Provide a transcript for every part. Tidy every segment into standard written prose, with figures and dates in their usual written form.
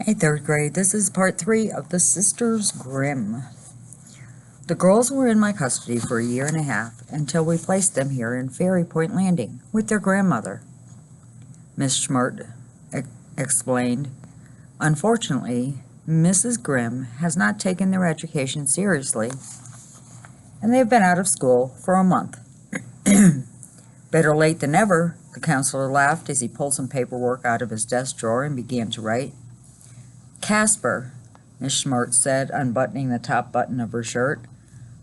Hey, third grade, this is part 3 of the Sisters Grimm. The girls were in my custody for a year and a half until we placed them here in Fairy Point Landing with their grandmother, Miss Schmert explained. Unfortunately, Mrs. Grimm has not taken their education seriously, and they've been out of school for a month. Better late than never, the counselor laughed as he pulled some paperwork out of his desk drawer and began to write. Casper, Miss Schmert said, unbuttoning the top button of her shirt,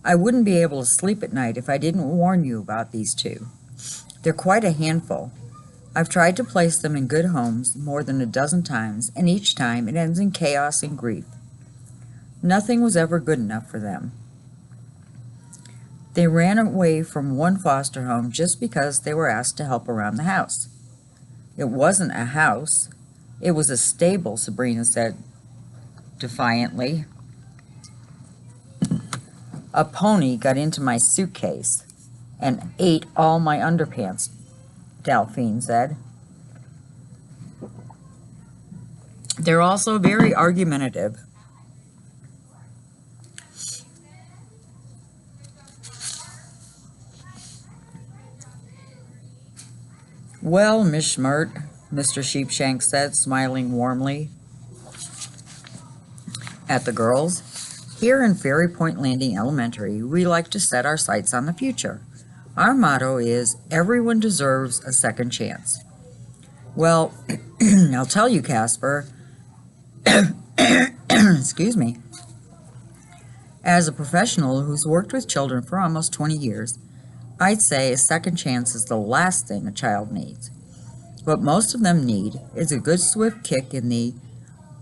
I wouldn't be able to sleep at night if I didn't warn you about these two. They're quite a handful. I've tried to place them in good homes more than a dozen times, and each time it ends in chaos and grief. Nothing was ever good enough for them. They ran away from one foster home just because they were asked to help around the house. It wasn't a house. It was a stable, Sabrina said defiantly. A pony got into my suitcase and ate all my underpants, Delphine said. They're also very argumentative. Well, Miss Schmert, Mr. Sheepshank said, smiling warmly at the girls. Here in Fairy Point Landing Elementary, we like to set our sights on the future. Our motto is, everyone deserves a second chance. Well, I'll tell you, Casper, excuse me, as a professional who's worked with children for almost 20 years, I'd say a second chance is the last thing a child needs. What most of them need is a good swift kick in the,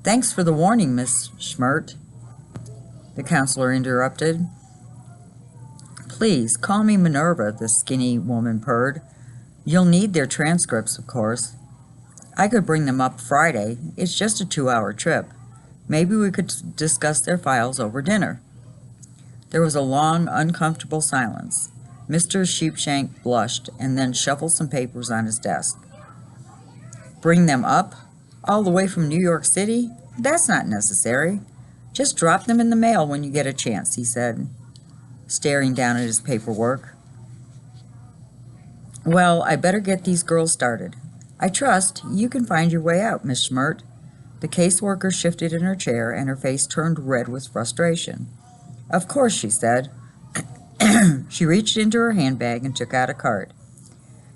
thanks for the warning, Miss Schmert, the counselor interrupted. Please, call me Minerva, the skinny woman purred. You'll need their transcripts, of course. I could bring them up Friday. It's just a 2-hour trip. Maybe we could discuss their files over dinner. There was a long, uncomfortable silence. Mr. Sheepshank blushed and then shuffled some papers on his desk. Bring them up? All the way from New York City? That's not necessary. Just drop them in the mail when you get a chance, he said, staring down at his paperwork. Well, I better get these girls started. I trust you can find your way out, Miss Schmert. The caseworker shifted in her chair and her face turned red with frustration. Of course, she said. She reached into her handbag and took out a card.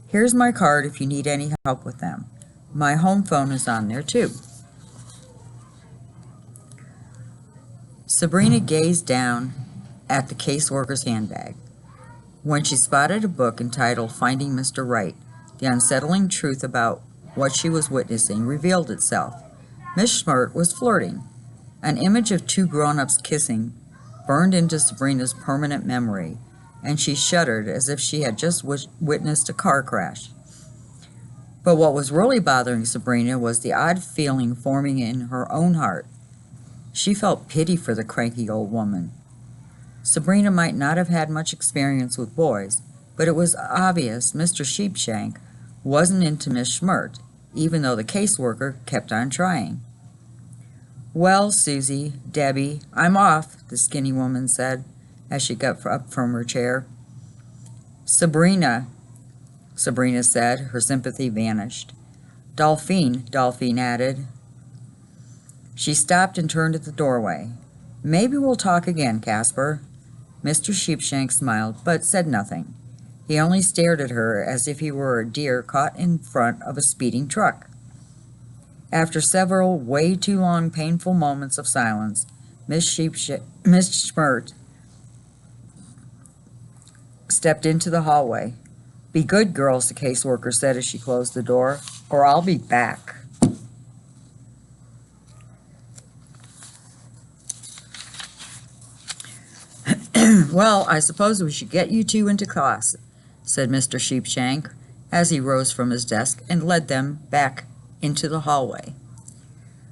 Here's my card if you need any help with them. My home phone is on there, too. Sabrina gazed down at the caseworker's handbag. When she spotted a book entitled Finding Mr. Right, the unsettling truth about what she was witnessing revealed itself. Miss Schmert was flirting. An image of two grown-ups kissing burned into Sabrina's permanent memory, and she shuddered as if she had just witnessed a car crash. But what was really bothering Sabrina was the odd feeling forming in her own heart. She felt pity for the cranky old woman. Sabrina might not have had much experience with boys, but it was obvious Mr. Sheepshank wasn't into Miss Schmert, even though the caseworker kept on trying. Well, Susie, Debbie, I'm off, the skinny woman said as she got up from her chair. Sabrina said, her sympathy vanished. Delphine added. She stopped and turned at the doorway. Maybe we'll talk again, Casper. Mr. Sheepshank smiled, but said nothing. He only stared at her as if he were a deer caught in front of a speeding truck. After several way too long, painful moments of silence, Miss Schmert stepped into the hallway. Be good, girls, the caseworker said as she closed the door, or I'll be back. Well, I suppose we should get you two into class, said Mr. Sheepshank as he rose from his desk and led them back into the hallway.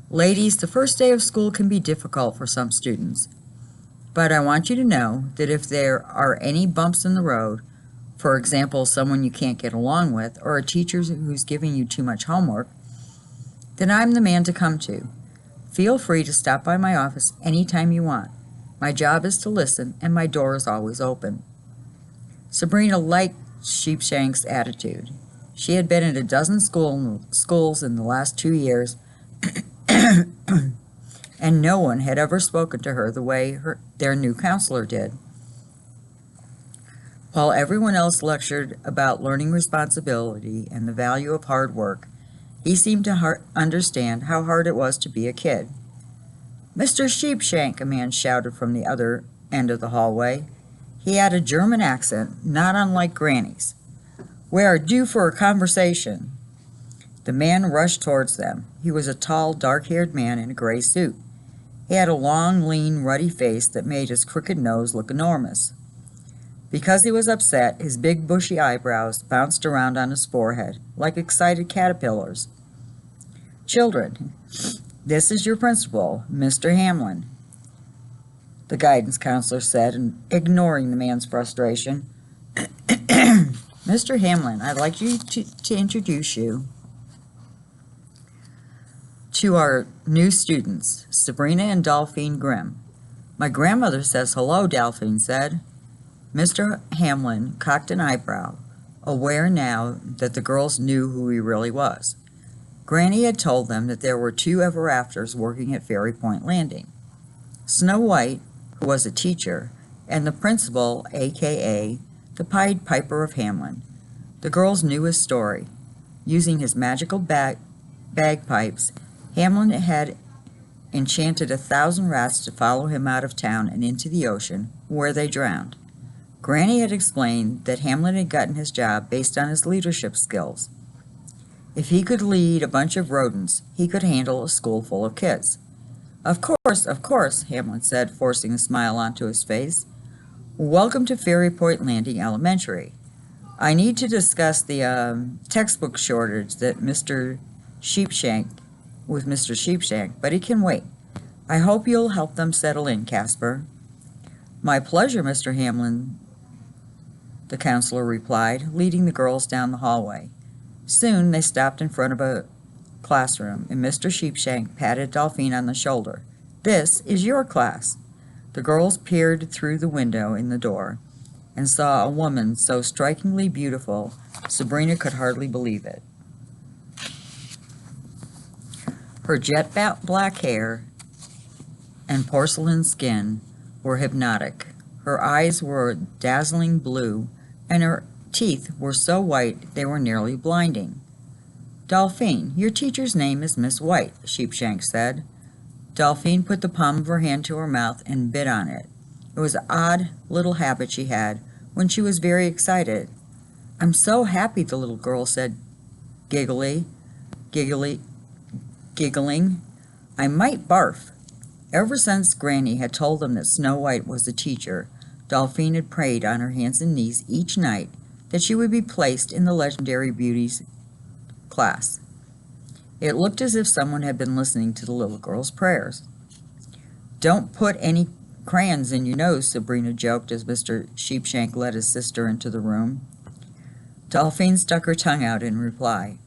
Ladies, the first day of school can be difficult for some students, but I want you to know that if there are any bumps in the road, for example, someone you can't get along with, or a teacher who's giving you too much homework, then I'm the man to come to. Feel free to stop by my office anytime you want. My job is to listen, and my door is always open." Sabrina liked Sheepshank's attitude. She had been in a dozen schools in the last 2 years, and no one had ever spoken to her the way their new counselor did. While everyone else lectured about learning responsibility and the value of hard work, he seemed to understand how hard it was to be a kid. "Mr. Sheepshank," a man shouted from the other end of the hallway. He had a German accent, not unlike Granny's. "We are due for a conversation." The man rushed towards them. He was a tall, dark-haired man in a gray suit. He had a long, lean, ruddy face that made his crooked nose look enormous. Because he was upset, his big, bushy eyebrows bounced around on his forehead like excited caterpillars. "Children, this is your principal, Mr. Hamlin," the guidance counselor said, ignoring the man's frustration. "Mr. Hamlin, I'd like to introduce you to our new students, Sabrina and Delphine Grimm." "My grandmother says hello," Delphine said. Mr. Hamlin cocked an eyebrow, aware now that the girls knew who he really was. Granny had told them that there were 2 ever-afters working at Fairy Point Landing. Snow White, who was a teacher, and the principal, a.k.a. the Pied Piper of Hamlin. The girls knew his story. Using his magical bagpipes, Hamlin had enchanted 1,000 rats to follow him out of town and into the ocean, where they drowned. Granny had explained that Hamlin had gotten his job based on his leadership skills. If he could lead a bunch of rodents, he could handle a school full of kids. Of course," Hamlin said, forcing a smile onto his face. "Welcome to Fairy Point Landing Elementary. I need to discuss the textbook shortage that Mr. Sheepshank, but he can wait. I hope you'll help them settle in, Casper." "My pleasure, Mr. Hamlin," the counselor replied, leading the girls down the hallway. Soon they stopped in front of a classroom, and Mr. Sheepshank patted Delphine on the shoulder. "This is your class." The girls peered through the window in the door and saw a woman so strikingly beautiful, Sabrina could hardly believe it. Her jet black hair and porcelain skin were hypnotic. Her eyes were dazzling blue, and her teeth were so white they were nearly blinding. "Delphine, your teacher's name is Miss White," Sheepshank said. Delphine put the palm of her hand to her mouth and bit on it. It was an odd little habit she had when she was very excited. "I'm so happy," the little girl said, giggling. "I might barf." Ever since Granny had told them that Snow White was the teacher, Delphine had prayed on her hands and knees each night that she would be placed in the legendary beauties class. It looked as if someone had been listening to the little girl's prayers. "Don't put any crayons in your nose," Sabrina joked as Mr. Sheepshank led his sister into the room. Delphine stuck her tongue out in reply.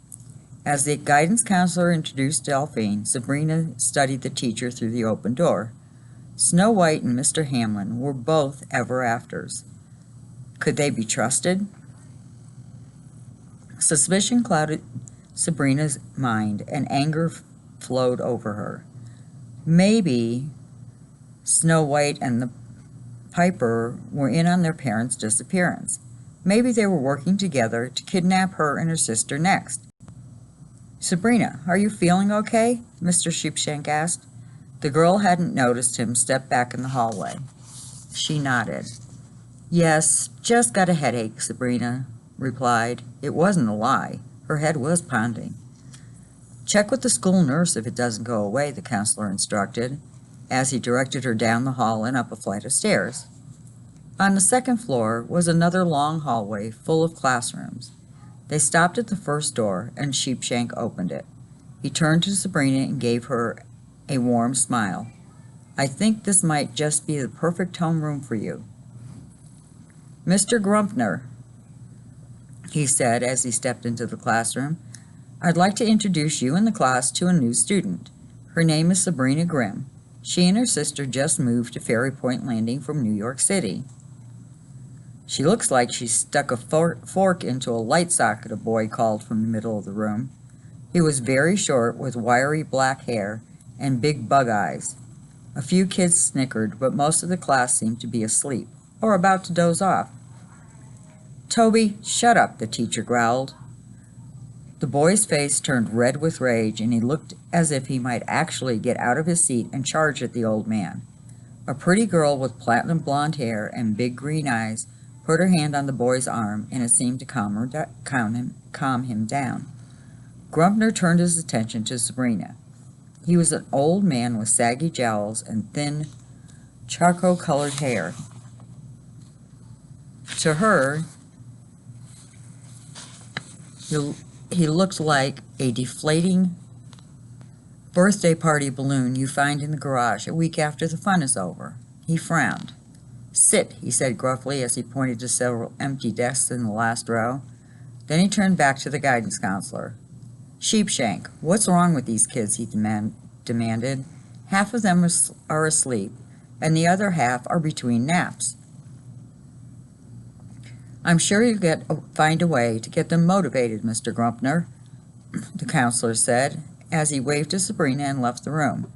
As the guidance counselor introduced Delphine, Sabrina studied the teacher through the open door. Snow White and Mr. Hamlin were both ever-afters. Could they be trusted? Suspicion clouded Sabrina's mind, and anger flowed over her. Maybe Snow White and the Piper were in on their parents' disappearance. Maybe they were working together to kidnap her and her sister next. "Sabrina, are you feeling okay?" Mr. Sheepshank asked. The girl hadn't noticed him step back in the hallway. She nodded. "Yes, just got a headache," Sabrina replied. It wasn't a lie. Her head was pounding. "Check with the school nurse if it doesn't go away," the counselor instructed, as he directed her down the hall and up a flight of stairs. On the second floor was another long hallway full of classrooms. They stopped at the first door, and Sheepshank opened it. He turned to Sabrina and gave her a warm smile. "I think this might just be the perfect homeroom for you." "Mr. Grumpner," he said as he stepped into the classroom, "I'd like to introduce you and the class to a new student. Her name is Sabrina Grimm. She and her sister just moved to Ferry Point Landing from New York City. She looks like she stuck a fork into a light socket, a boy called from the middle of the room. He was very short with wiry black hair and big bug eyes. A few kids snickered, but most of the class seemed to be asleep or about to doze off. "Toby, shut up," the teacher growled. The boy's face turned red with rage, and he looked as if he might actually get out of his seat and charge at the old man. A pretty girl with platinum blonde hair and big green eyes put her hand on the boy's arm, and it seemed to calm him down. Grumpner turned his attention to Sabrina. He was an old man with saggy jowls and thin, charcoal-colored hair. To her, he looked like a deflating birthday party balloon you find in the garage a week after the fun is over. He frowned. "Sit," he said gruffly as he pointed to several empty desks in the last row. Then he turned back to the guidance counselor. "Sheepshank, what's wrong with these kids?" he demanded. "Half of them are asleep, and the other half are between naps. I'm sure you'll find a way to get them motivated, Mr. Grumpner," the counselor said, as he waved to Sabrina and left the room.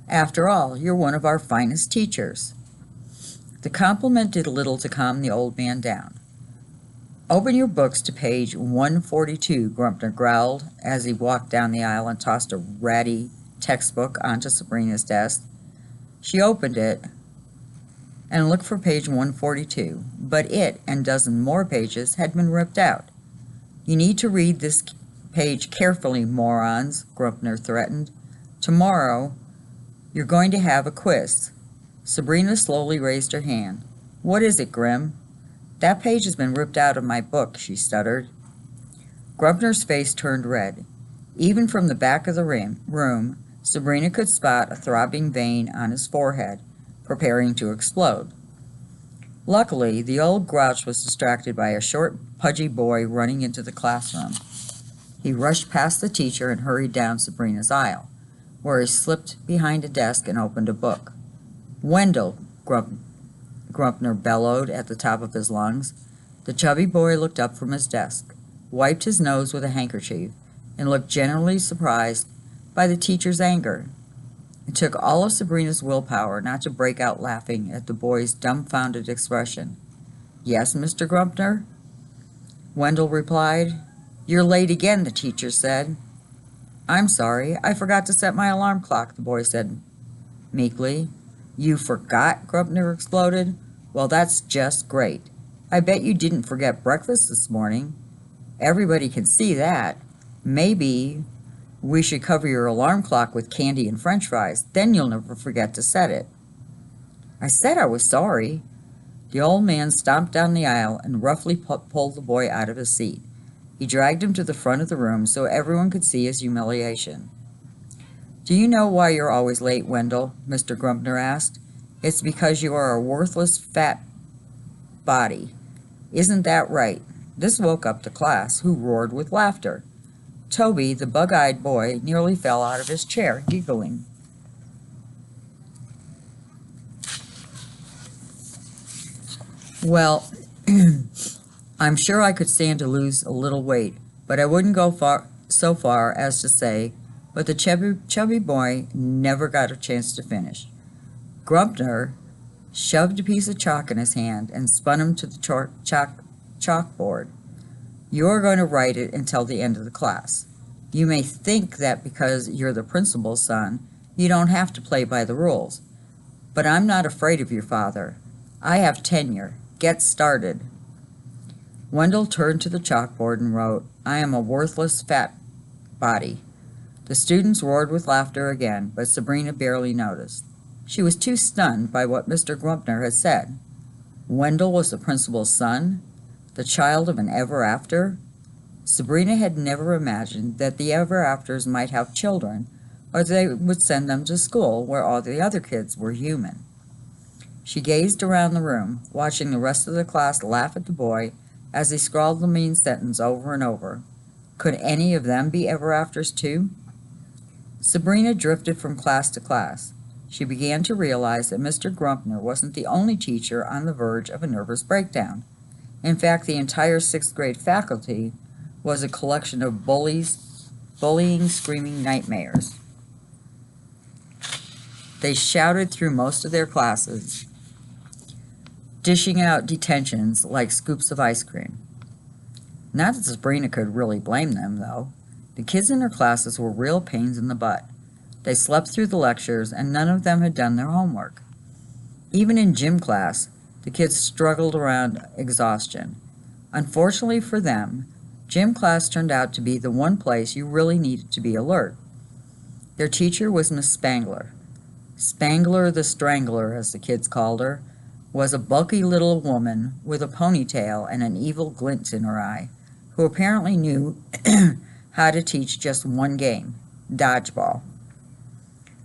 "After all, you're one of our finest teachers." The compliment did little to calm the old man down. "Open your books to page 142, Grumpner growled as he walked down the aisle and tossed a ratty textbook onto Sabrina's desk. She opened it and looked for page 142, but it and a dozen more pages had been ripped out. "You need to read this page carefully, morons," Grumpner threatened. "Tomorrow, you're going to have a quiz." Sabrina slowly raised her hand. "What is it, Grimm?" "That page has been ripped out of my book," she stuttered. Grumpner's face turned red. Even from the back of the room, Sabrina could spot a throbbing vein on his forehead, preparing to explode. Luckily, the old grouch was distracted by a short, pudgy boy running into the classroom. He rushed past the teacher and hurried down Sabrina's aisle, where he slipped behind a desk and opened a book. "Wendell," Grumpner bellowed at the top of his lungs. The chubby boy looked up from his desk, wiped his nose with a handkerchief, and looked genuinely surprised by the teacher's anger. It took all of Sabrina's willpower not to break out laughing at the boy's dumbfounded expression. "Yes, Mr. Grumpner?" Wendell replied. "You're late again," the teacher said. "I'm sorry, I forgot to set my alarm clock," the boy said meekly. "You forgot?" Grumpner exploded. "Well, that's just great. I bet you didn't forget breakfast this morning. Everybody can see that. Maybe we should cover your alarm clock with candy and french fries. Then you'll never forget to set it." "I said I was sorry." The old man stomped down the aisle and roughly pulled the boy out of his seat. He dragged him to the front of the room so everyone could see his humiliation. "Do you know why you're always late, Wendell?" Mr. Grumpner asked. "It's because you are a worthless fat body. Isn't that right?" This woke up the class, who roared with laughter. Toby, the bug-eyed boy, nearly fell out of his chair, giggling. "Well, I'm sure I could stand to lose a little weight, but I wouldn't go so far as to say," but the chubby boy never got a chance to finish. Grumpner shoved a piece of chalk in his hand and spun him to the chalkboard. "You're going to write it until the end of the class. You may think that because you're the principal's son, you don't have to play by the rules. But I'm not afraid of your father. I have tenure. Get started." Wendell turned to the chalkboard and wrote, "I am a worthless fat body." The students roared with laughter again, but Sabrina barely noticed. She was too stunned by what Mr. Grumpner had said. Wendell was the principal's son, the child of an ever-after? Sabrina had never imagined that the ever-afters might have children, or they would send them to school where all the other kids were human. She gazed around the room, watching the rest of the class laugh at the boy as he scrawled the mean sentence over and over. Could any of them be ever-afters too? Sabrina drifted from class to class. She began to realize that Mr. Grumpner wasn't the only teacher on the verge of a nervous breakdown. In fact, the entire sixth grade faculty was a collection of bullying, screaming nightmares. They shouted through most of their classes, dishing out detentions like scoops of ice cream. Not that Sabrina could really blame them, though. The kids in her classes were real pains in the butt. They slept through the lectures, and none of them had done their homework. Even in gym class, the kids struggled around exhaustion. Unfortunately for them, gym class turned out to be the one place you really needed to be alert. Their teacher was Miss Spangler. Spangler the Strangler, as the kids called her, was a bulky little woman with a ponytail and an evil glint in her eye, who apparently knew how to teach just one game, dodgeball.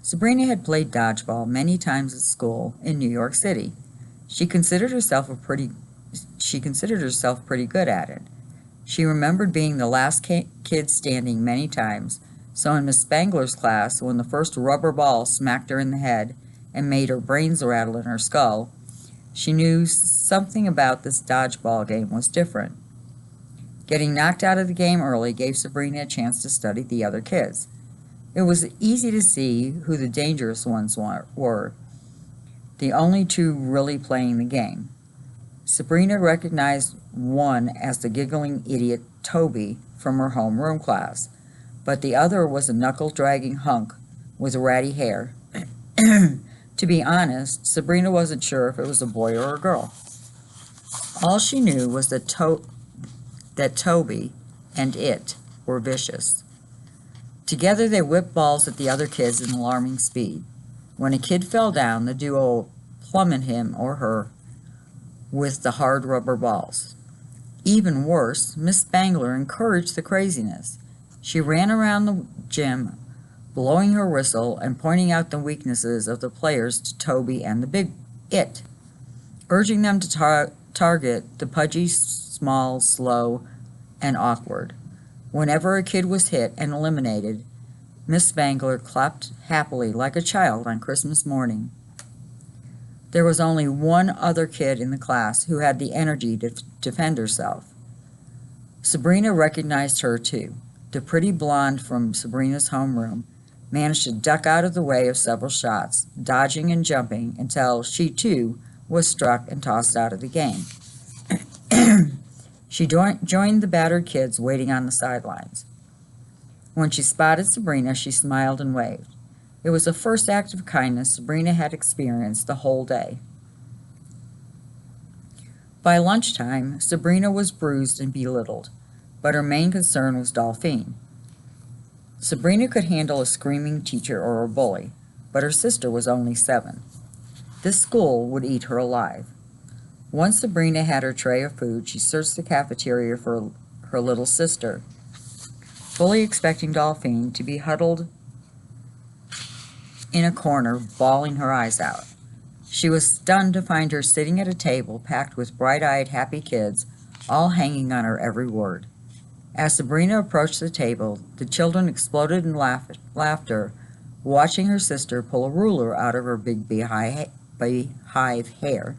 Sabrina had played dodgeball many times at school in New York City. She considered herself pretty good at it. She remembered being the last kid standing many times, so in Miss Spangler's class, when the first rubber ball smacked her in the head and made her brains rattle in her skull, she knew something about this dodgeball game was different. Getting knocked out of the game early gave Sabrina a chance to study the other kids. It was easy to see who the dangerous ones were, the only two really playing the game. Sabrina recognized one as the giggling idiot Toby from her homeroom class, but the other was a knuckle-dragging hunk with ratty hair. To be honest, Sabrina wasn't sure if it was a boy or a girl. All she knew was that Toby and it were vicious. Together they whipped balls at the other kids in alarming speed. When a kid fell down, the duo plummeted him or her with the hard rubber balls. Even worse, Miss Spangler encouraged the craziness. She ran around the gym, blowing her whistle and pointing out the weaknesses of the players to Toby and the big it, urging them to target the pudgy, small, slow, and awkward. Whenever a kid was hit and eliminated, Miss Spangler clapped happily like a child on Christmas morning. There was only one other kid in the class who had the energy to defend herself. Sabrina recognized her too. The pretty blonde from Sabrina's homeroom managed to duck out of the way of several shots, dodging and jumping until she too was struck and tossed out of the game. She joined the battered kids waiting on the sidelines. When she spotted Sabrina, she smiled and waved. It was the first act of kindness Sabrina had experienced the whole day. By lunchtime, Sabrina was bruised and belittled, but her main concern was Dolphine. Sabrina could handle a screaming teacher or a bully, but her sister was only 7. This school would eat her alive. Once Sabrina had her tray of food, she searched the cafeteria for her little sister, fully expecting Dolphine to be huddled in a corner, bawling her eyes out. She was stunned to find her sitting at a table packed with bright-eyed, happy kids, all hanging on her every word. As Sabrina approached the table, the children exploded in laughter, watching her sister pull a ruler out of her big beehive hair.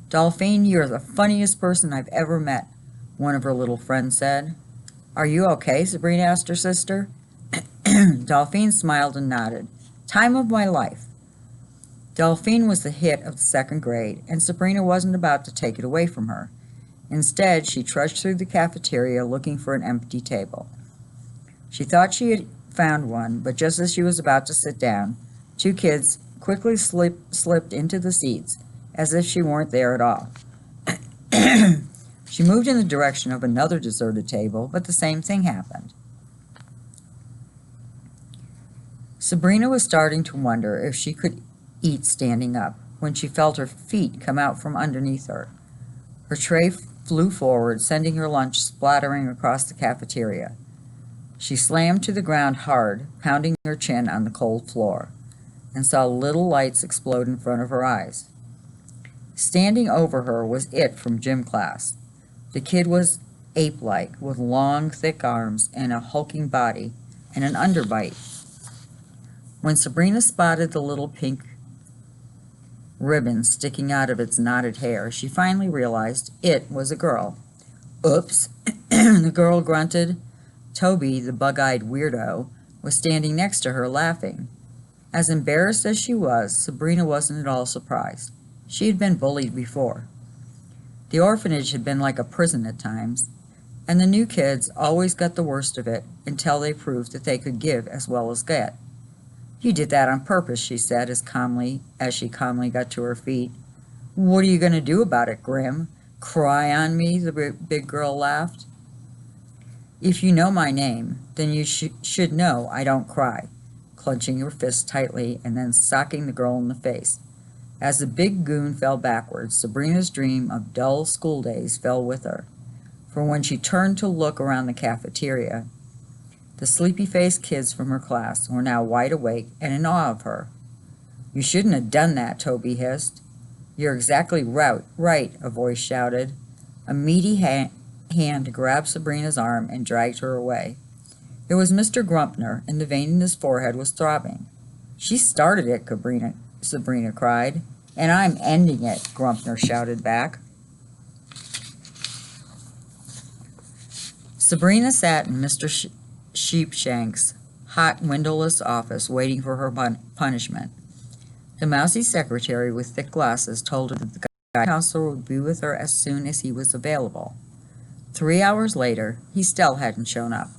"Dolphine, you're the funniest person I've ever met," one of her little friends said. "Are you okay?" Sabrina asked her sister. Dolphine smiled and nodded. "Time of my life." Dolphine was the hit of the 2nd grade, and Sabrina wasn't about to take it away from her. Instead, she trudged through the cafeteria looking for an empty table. She thought she had found one, but just as she was about to sit down, 2 kids quickly slipped into the seats, as if she weren't there at all. She moved in the direction of another deserted table, but the same thing happened. Sabrina was starting to wonder if she could eat standing up when she felt her feet come out from underneath her. Her tray flew forward, sending her lunch splattering across the cafeteria. She slammed to the ground hard, pounding her chin on the cold floor, and saw little lights explode in front of her eyes. Standing over her was it from gym class. The kid was ape-like, with long, thick arms and a hulking body and an underbite. When Sabrina spotted the little pink ribbon sticking out of its knotted hair, she finally realized it was a girl. "Oops," the girl grunted. Toby, the bug-eyed weirdo, was standing next to her laughing. As embarrassed as she was, Sabrina wasn't at all surprised. She had been bullied before. The orphanage had been like a prison at times, and the new kids always got the worst of it until they proved that they could give as well as get. "You did that on purpose," she said as she calmly got to her feet. "What are you going to do about it, Grimm? Cry on me?" the big girl laughed. "If you know my name, then you should know I don't cry," clenching her fist tightly and then socking the girl in the face. As the big goon fell backwards, Sabrina's dream of dull school days fell with her. For when she turned to look around the cafeteria, the sleepy-faced kids from her class were now wide awake and in awe of her. "You shouldn't have done that," Toby hissed. "You're exactly right," a voice shouted. A meaty hand grabbed Sabrina's arm and dragged her away. It was Mr. Grumpner, and the vein in his forehead was throbbing. "She started it," Sabrina cried. "And I'm ending it," Grumpner shouted back. Sabrina sat in Mr. Sheepshank's hot, windowless office waiting for her punishment. The mousy secretary with thick glasses told her that the guidance counselor would be with her as soon as he was available. 3 hours later, he still hadn't shown up.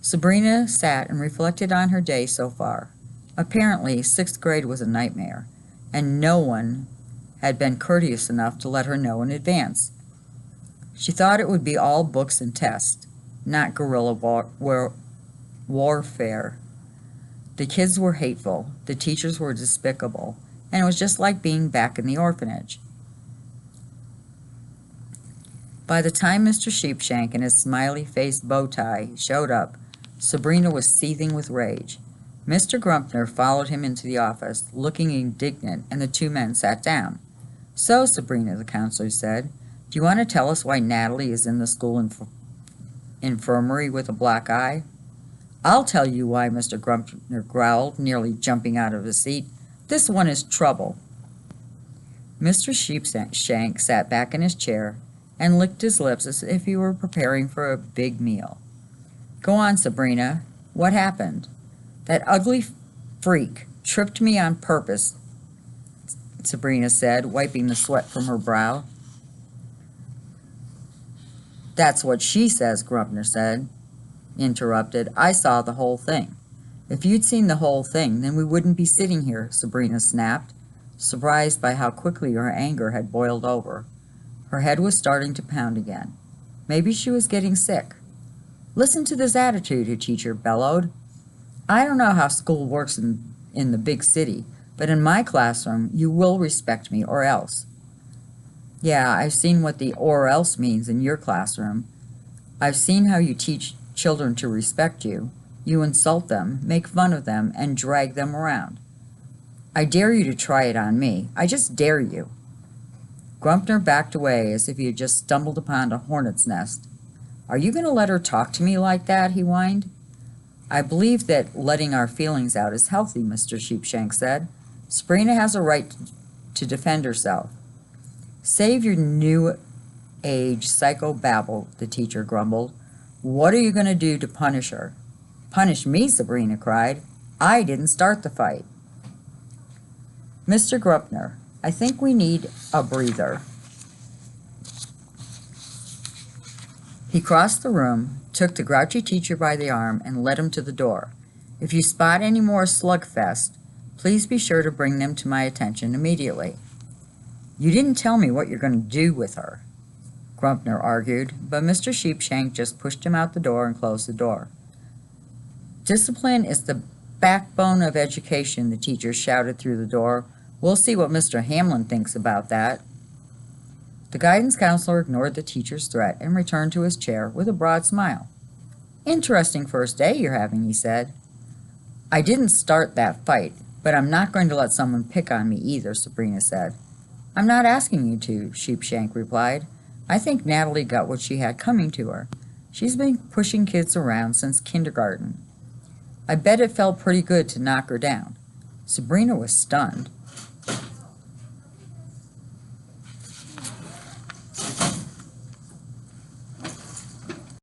Sabrina sat and reflected on her day so far. Apparently, 6th grade was a nightmare, and no one had been courteous enough to let her know in advance. She thought it would be all books and tests, not guerrilla warfare. The kids were hateful, the teachers were despicable, and it was just like being back in the orphanage. By the time Mr. Sheepshank and his smiley-faced bow tie showed up, Sabrina was seething with rage. Mr. Grumpner followed him into the office, looking indignant, and the two men sat down. "So, Sabrina," the counselor said, "do you want to tell us why Natalie is in the school infirmary with a black eye?" "I'll tell you why," Mr. Grumpner growled, nearly jumping out of his seat. "This one is trouble." Mr. Sheepshank sat back in his chair and licked his lips as if he were preparing for a big meal. "Go on, Sabrina. What happened?" "That ugly freak tripped me on purpose," Sabrina said, wiping the sweat from her brow. "That's what she says," Grumpner interrupted. "I saw the whole thing." "If you'd seen the whole thing, then we wouldn't be sitting here," Sabrina snapped, surprised by how quickly her anger had boiled over. Her head was starting to pound again. Maybe she was getting sick. "Listen to this attitude," her teacher bellowed. "I don't know how school works in the big city, but in my classroom you will respect me or else." "Yeah, I've seen what the or else means in your classroom. I've seen how you teach children to respect you. You insult them, make fun of them, and drag them around. I dare you to try it on me. I just dare you." Grumpner backed away as if he had just stumbled upon a hornet's nest. "Are you going to let her talk to me like that?" he whined. "I believe that letting our feelings out is healthy," Mr. Sheepshank said. "Sabrina has a right to defend herself." "Save your new age psychobabble," the teacher grumbled. "What are you going to do to punish her?" "Punish me?" Sabrina cried. "I didn't start the fight." "Mr. Grumpner, I think we need a breather." He crossed the room, took the grouchy teacher by the arm, and led him to the door. "If you spot any more slugfest, please be sure to bring them to my attention immediately." "You didn't tell me what you're going to do with her," Grumpner argued, but Mr. Sheepshank just pushed him out the door and closed the door. "Discipline is the backbone of education," the teacher shouted through the door. "We'll see what Mr. Hamlin thinks about that." The guidance counselor ignored the teacher's threat and returned to his chair with a broad smile. "Interesting first day you're having," he said. "I didn't start that fight, but I'm not going to let someone pick on me either," Sabrina said. "I'm not asking you to," Sheepshank replied. "I think Natalie got what she had coming to her. She's been pushing kids around since kindergarten." I bet it felt pretty good to knock her down. Sabrina was stunned.